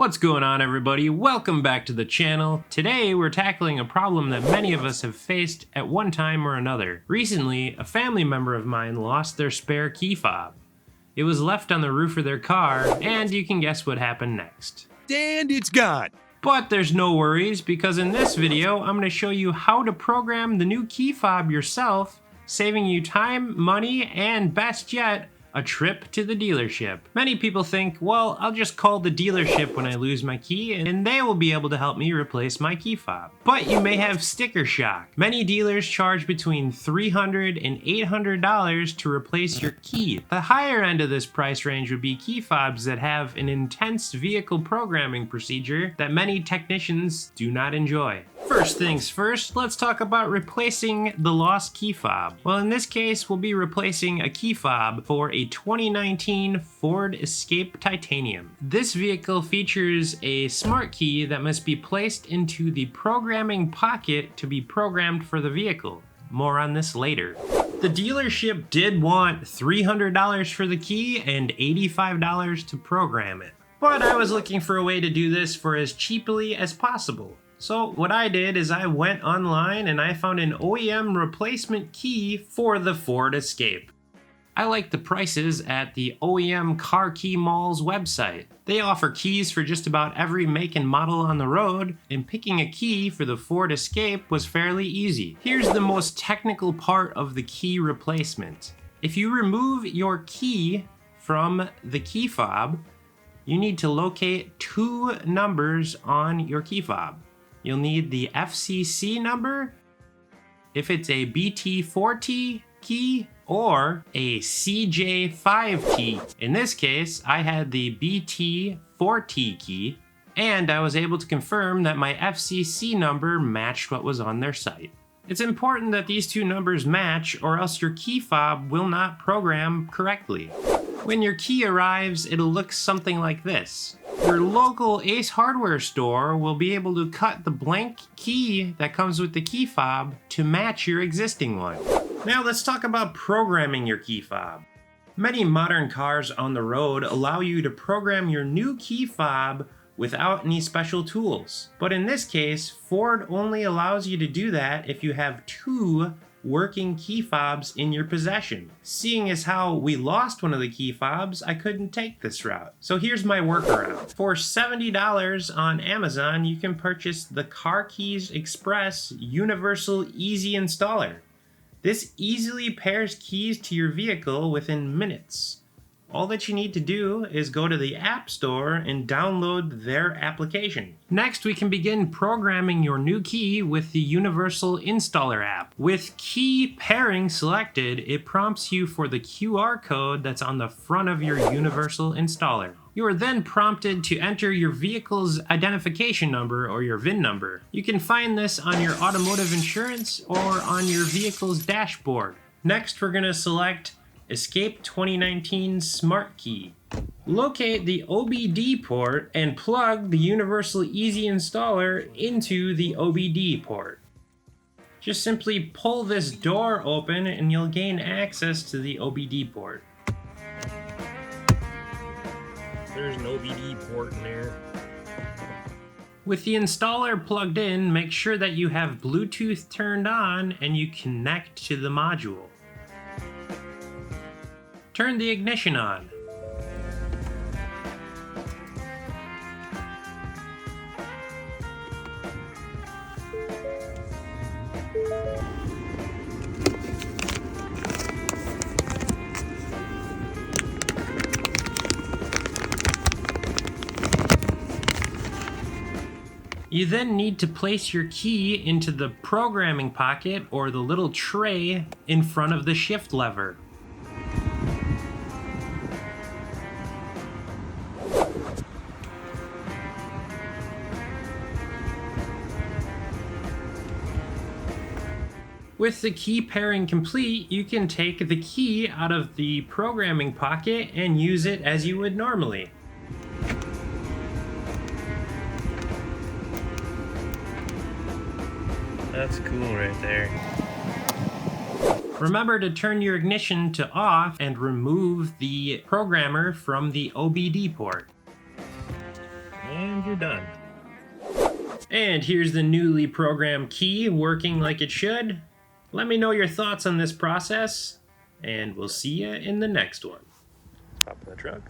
What's going on, everybody? Welcome back to the channel. Today we're tackling a problem that many of us have faced at one time or another. Recently, a family member of mine lost their spare key fob. It was left on the roof of their car, and you can guess what happened next. And it's gone. But there's no worries, because in this video I'm going to show you how to program the new key fob yourself, saving you time, money, and best yet, a trip to the dealership. Many people think, well, I'll just call the dealership when I lose my key and they will be able to help me replace my key fob. But you may have sticker shock. Many dealers charge between $300 and $800 to replace your key. The higher end of this price range would be key fobs that have an intense vehicle programming procedure that many technicians do not enjoy. First things first, let's talk about replacing the lost key fob. Well, in this case, we'll be replacing a key fob for a 2019 Ford Escape Titanium. This vehicle features a smart key that must be placed into the programming pocket to be programmed for the vehicle. More on this later. The dealership did want $300 for the key and $85 to program it. But I was looking for a way to do this for as cheaply as possible. So what I did is I went online and I found an OEM replacement key for the Ford Escape. I like the prices at the OEM Car Key Mall's website. They offer keys for just about every make and model on the road, and picking a key for the Ford Escape was fairly easy. Here's the most technical part of the key replacement. If you remove your key from the key fob, you need to locate two numbers on your key fob. You'll need the FCC number, if it's a BT4T key, or a CJ5T. In this case, I had the BT4T key, and I was able to confirm that my FCC number matched what was on their site. It's important that these two numbers match, or else your key fob will not program correctly. When your key arrives, it'll look something like this. Your local Ace Hardware store will be able to cut the blank key that comes with the key fob to match your existing one. Now let's talk about programming your key fob. Many modern cars on the road allow you to program your new key fob without any special tools. But in this case, Ford only allows you to do that if you have two working key fobs in your possession. Seeing as how we lost one of the key fobs, I couldn't take this route. So here's my workaround. For $70 on Amazon, you can purchase the Car Keys Express Universal Easy Installer. This easily pairs keys to your vehicle within minutes. All that you need to do is go to the App Store and download their application. Next, we can begin programming your new key with the Universal Installer app. With key pairing selected, it prompts you for the QR code that's on the front of your Universal Installer. You are then prompted to enter your vehicle's identification number or your VIN number. You can find this on your automotive insurance or on your vehicle's dashboard. Next, we're going to select Escape 2019 Smart Key. Locate the OBD port and plug the Universal Easy Installer into the OBD port. Just simply pull this door open and you'll gain access to the OBD port. There's an OBD port in there. With the installer plugged in, make sure that you have Bluetooth turned on and you connect to the module. Turn the ignition on. You then need to place your key into the programming pocket or the little tray in front of the shift lever. With the key pairing complete, you can take the key out of the programming pocket and use it as you would normally. That's cool right there. Remember to turn your ignition to off and remove the programmer from the OBD port. And and you're done. And here's the newly programmed key working like it should. Let me know your thoughts on this process, and we'll see you in the next one. Hop in the truck.